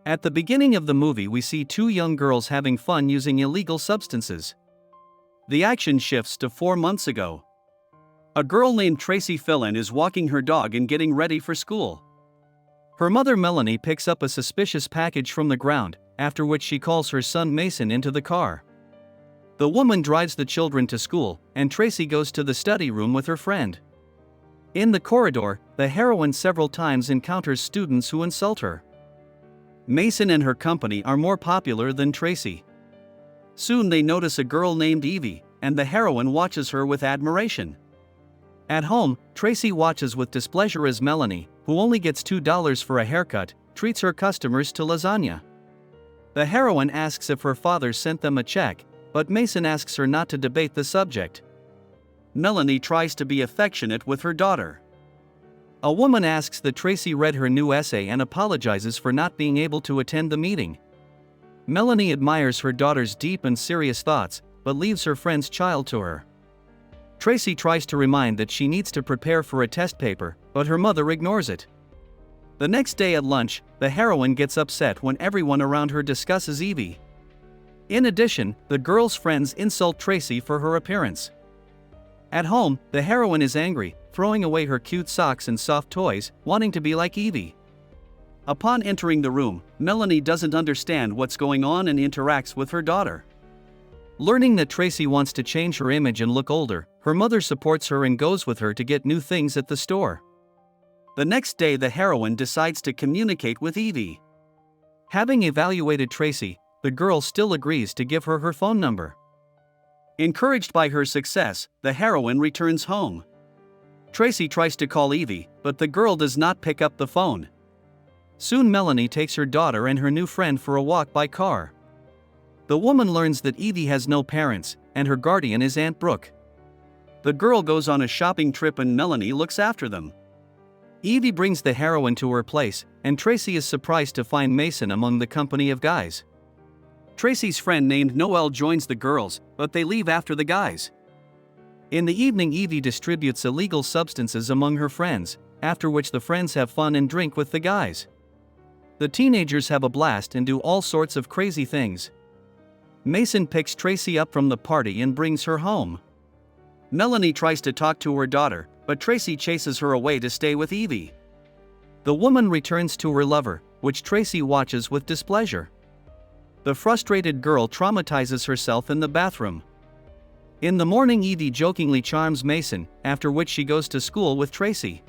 At the beginning of the movie, we see two young girls having fun using illegal substances. The action shifts to 4 months ago. A girl named Tracy Fillon is walking her dog and getting ready for school. Her mother Melanie picks up a suspicious package from the ground, after which she calls her son Mason into the car. The woman drives the children to school, and Tracy goes to the study room with her friend. In the corridor, the heroine several times encounters students who insult her. Mason and her company are more popular than Tracy. Soon they notice a girl named Evie, and the heroine watches her with admiration. At home, Tracy watches with displeasure as Melanie, who only gets $2 for a haircut, treats her customers to lasagna. The heroine asks if her father sent them a check, but Mason asks her not to debate the subject. Melanie tries to be affectionate with her daughter. A woman asks that Tracy read her new essay and apologizes for not being able to attend the meeting. Melanie admires her daughter's deep and serious thoughts, but leaves her friend's child to her. Tracy tries to remind that she needs to prepare for a test paper, but her mother ignores it. The next day at lunch, the heroine gets upset when everyone around her discusses Evie. In addition, the girl's friends insult Tracy for her appearance. At home, the heroine is angry, throwing away her cute socks and soft toys, wanting to be like Evie. Upon entering the room, Melanie doesn't understand what's going on and interacts with her daughter. Learning that Tracy wants to change her image and look older, her mother supports her and goes with her to get new things at the store. The next day, the heroine decides to communicate with Evie. Having evaluated Tracy, the girl still agrees to give her her phone number. Encouraged by her success, the heroine returns home. Tracy tries to call Evie, but the girl does not pick up the phone. Soon Melanie takes her daughter and her new friend for a walk by car. The woman learns that Evie has no parents, and her guardian is Aunt Brooke. The girl goes on a shopping trip and Melanie looks after them. Evie brings the heroine to her place, and Tracy is surprised to find Mason among the company of guys. Tracy's friend named Noel joins the girls, but they leave after the guys. In the evening, Evie distributes illegal substances among her friends, after which the friends have fun and drink with the guys. The teenagers have a blast and do all sorts of crazy things. Mason picks Tracy up from the party and brings her home. Melanie tries to talk to her daughter, but Tracy chases her away to stay with Evie. The woman returns to her lover, which Tracy watches with displeasure. The frustrated girl traumatizes herself in the bathroom. In the morning, Evie jokingly charms Mason, after which she goes to school with Tracy.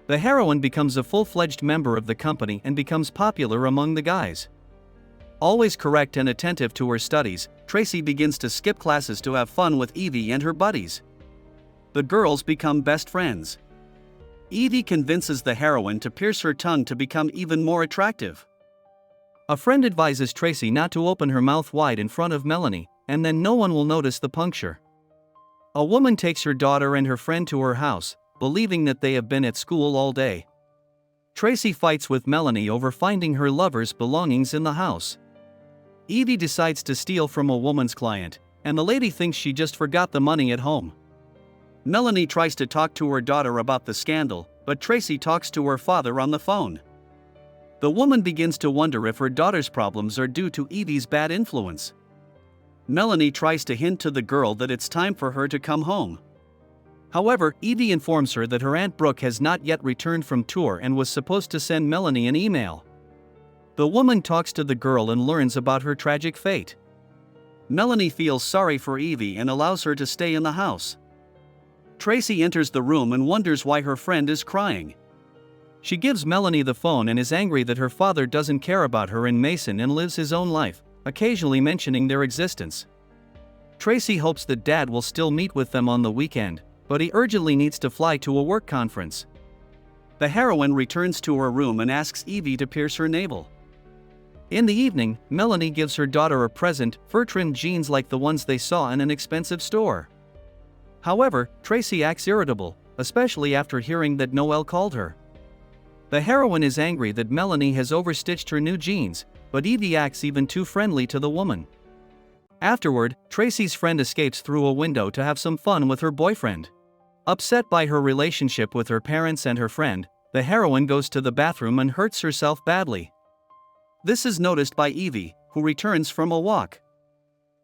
The heroine becomes a full-fledged member of the company and becomes popular among the guys. Always correct and attentive to her studies, Tracy begins to skip classes to have fun with Evie and her buddies. The girls become best friends. Evie convinces the heroine to pierce her tongue to become even more attractive. A friend advises Tracy not to open her mouth wide in front of Melanie, and then no one will notice the puncture. A woman takes her daughter and her friend to her house, believing that they have been at school all day. Tracy fights with Melanie over finding her lover's belongings in the house. Evie decides to steal from a woman's client, and the lady thinks she just forgot the money at home. Melanie tries to talk to her daughter about the scandal, but Tracy talks to her father on the phone. The woman begins to wonder if her daughter's problems are due to Evie's bad influence. Melanie tries to hint to the girl that it's time for her to come home. However, Evie informs her that her Aunt Brooke has not yet returned from tour and was supposed to send Melanie an email. The woman talks to the girl and learns about her tragic fate. Melanie feels sorry for Evie and allows her to stay in the house. Tracy enters the room and wonders why her friend is crying. She gives Melanie the phone and is angry that her father doesn't care about her and Mason and lives his own life, occasionally mentioning their existence. Tracy hopes that Dad will still meet with them on the weekend, but he urgently needs to fly to a work conference. The heroine returns to her room and asks Evie to pierce her navel. In the evening, Melanie gives her daughter a present, fur-trimmed jeans like the ones they saw in an expensive store. However, Tracy acts irritable, especially after hearing that Noel called her. The heroine is angry that Melanie has overstitched her new jeans, but Evie acts even too friendly to the woman. Afterward, Tracy's friend escapes through a window to have some fun with her boyfriend. Upset by her relationship with her parents and her friend, the heroine goes to the bathroom and hurts herself badly. This is noticed by Evie, who returns from a walk.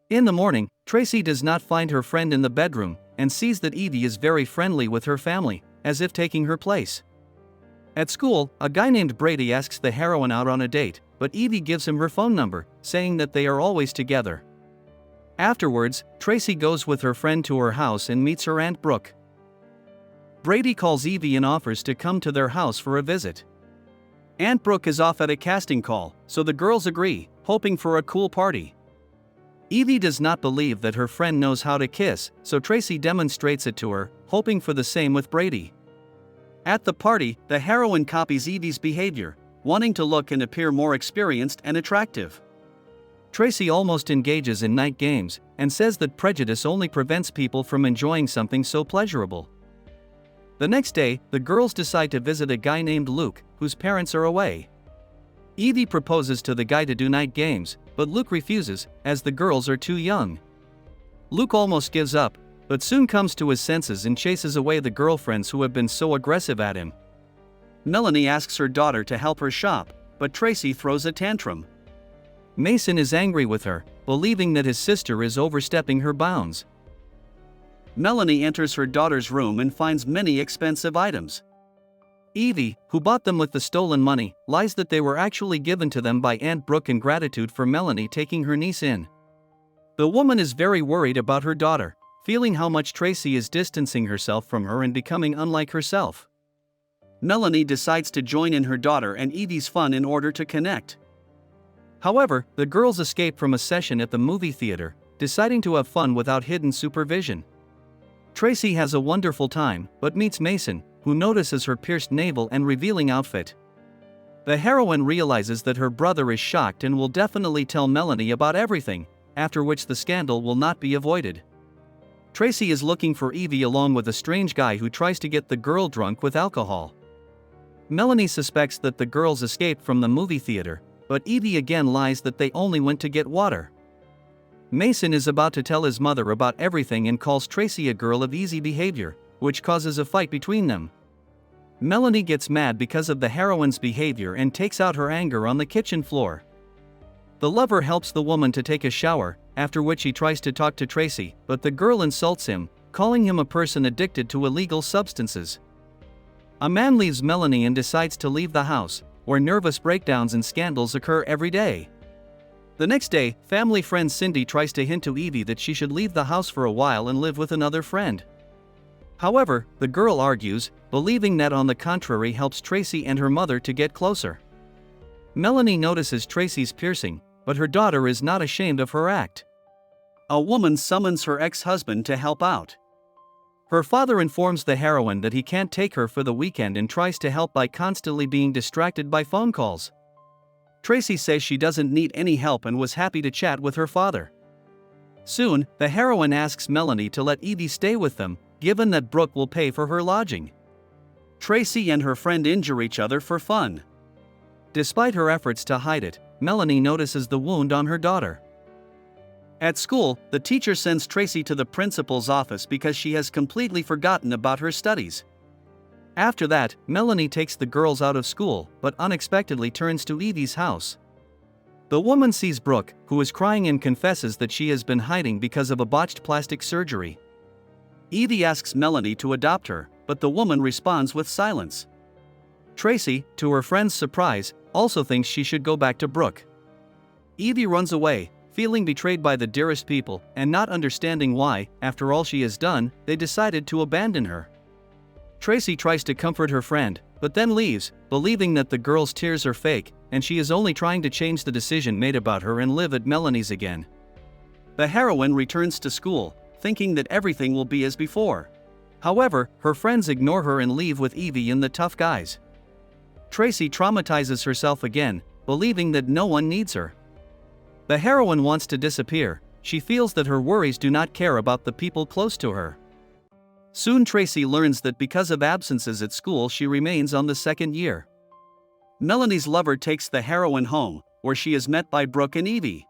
In the morning, Tracy does not find her friend in the bedroom and sees that Evie is very friendly with her family, as if taking her place. At school, a guy named Brady asks the heroine out on a date, but Evie gives him her phone number, saying that they are always together. Afterwards, Tracy goes with her friend to her house and meets her Aunt Brooke. Brady calls Evie and offers to come to their house for a visit. Aunt Brooke is off at a casting call, so the girls agree, hoping for a cool party. Evie does not believe that her friend knows how to kiss, so Tracy demonstrates it to her, hoping for the same with Brady. At the party, the heroine copies Evie's behavior, wanting to look and appear more experienced and attractive. Tracy almost engages in night games, and says that prejudice only prevents people from enjoying something so pleasurable. The next day, the girls decide to visit a guy named Luke, whose parents are away. Evie proposes to the guy to do night games, but Luke refuses, as the girls are too young. Luke almost gives up, but soon comes to his senses and chases away the girlfriends who have been so aggressive at him. Melanie asks her daughter to help her shop, but Tracy throws a tantrum. Mason is angry with her, believing that his sister is overstepping her bounds. Melanie enters her daughter's room and finds many expensive items. Evie, who bought them with the stolen money, lies that they were actually given to them by Aunt Brooke in gratitude for Melanie taking her niece in. The woman is very worried about her daughter, feeling how much Tracy is distancing herself from her and becoming unlike herself. Melanie decides to join in her daughter and Evie's fun in order to connect. However, the girls escape from a session at the movie theater, deciding to have fun without hidden supervision. Tracy has a wonderful time, but meets Mason, who notices her pierced navel and revealing outfit. The heroine realizes that her brother is shocked and will definitely tell Melanie about everything, after which the scandal will not be avoided. Tracy is looking for Evie along with a strange guy who tries to get the girl drunk with alcohol. Melanie suspects that the girls escaped from the movie theater, but Evie again lies that they only went to get water. Mason is about to tell his mother about everything and calls Tracy a girl of easy behavior, which causes a fight between them. Melanie gets mad because of the heroine's behavior and takes out her anger on the kitchen floor. The lover helps the woman to take a shower, after which he tries to talk to Tracy, but the girl insults him, calling him a person addicted to illegal substances. A man leaves Melanie and decides to leave the house, where nervous breakdowns and scandals occur every day. The next day, family friend Cindy tries to hint to Evie that she should leave the house for a while and live with another friend. However, the girl argues, believing that on the contrary helps Tracy and her mother to get closer. Melanie notices Tracy's piercing, but her daughter is not ashamed of her act. A woman summons her ex-husband to help out. Her father informs the heroine that he can't take her for the weekend and tries to help by constantly being distracted by phone calls. Tracy says she doesn't need any help and was happy to chat with her father. Soon, the heroine asks Melanie to let Evie stay with them, given that Brooke will pay for her lodging. Tracy and her friend injure each other for fun. Despite her efforts to hide it, Melanie notices the wound on her daughter. At school, the teacher sends Tracy to the principal's office because she has completely forgotten about her studies. After that, Melanie takes the girls out of school, but unexpectedly turns to Evie's house. The woman sees Brooke, who is crying and confesses that she has been hiding because of a botched plastic surgery. Evie asks Melanie to adopt her, but the woman responds with silence. Tracy, to her friend's surprise, also thinks she should go back to Brooke. Evie runs away, feeling betrayed by the dearest people, and not understanding why, after all she has done, they decided to abandon her. Tracy tries to comfort her friend, but then leaves, believing that the girl's tears are fake, and she is only trying to change the decision made about her and live at Melanie's again. The heroine returns to school, thinking that everything will be as before. However, her friends ignore her and leave with Evie and the tough guys. Tracy traumatizes herself again, believing that no one needs her. The heroine wants to disappear. She feels that her worries do not care about the people close to her. Soon Tracy learns that because of absences at school she remains on the second year. Melanie's lover takes the heroine home, where she is met by Brooke and Evie.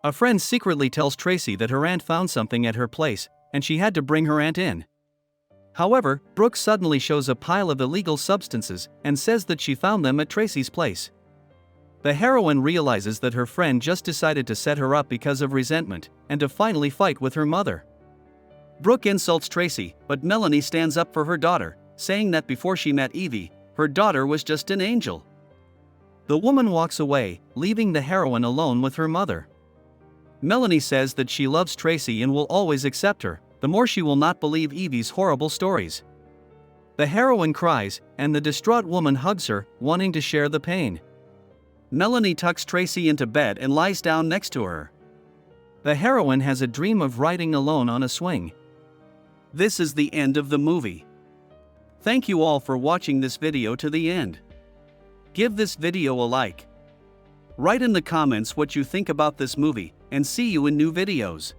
A friend secretly tells Tracy that her aunt found something at her place, and she had to bring her aunt in. However, Brooke suddenly shows a pile of illegal substances and says that she found them at Tracy's place. The heroine realizes that her friend just decided to set her up because of resentment, and to finally fight with her mother. Brooke insults Tracy, but Melanie stands up for her daughter, saying that before she met Evie, her daughter was just an angel. The woman walks away, leaving the heroine alone with her mother. Melanie says that she loves Tracy and will always accept her, the more she will not believe Evie's horrible stories. The heroine cries, and the distraught woman hugs her, wanting to share the pain. Melanie tucks Tracy into bed and lies down next to her. The heroine has a dream of riding alone on a swing. This is the end of the movie. Thank you all for watching this video to the end. Give this video a like. Write in the comments what you think about this movie, and see you in new videos.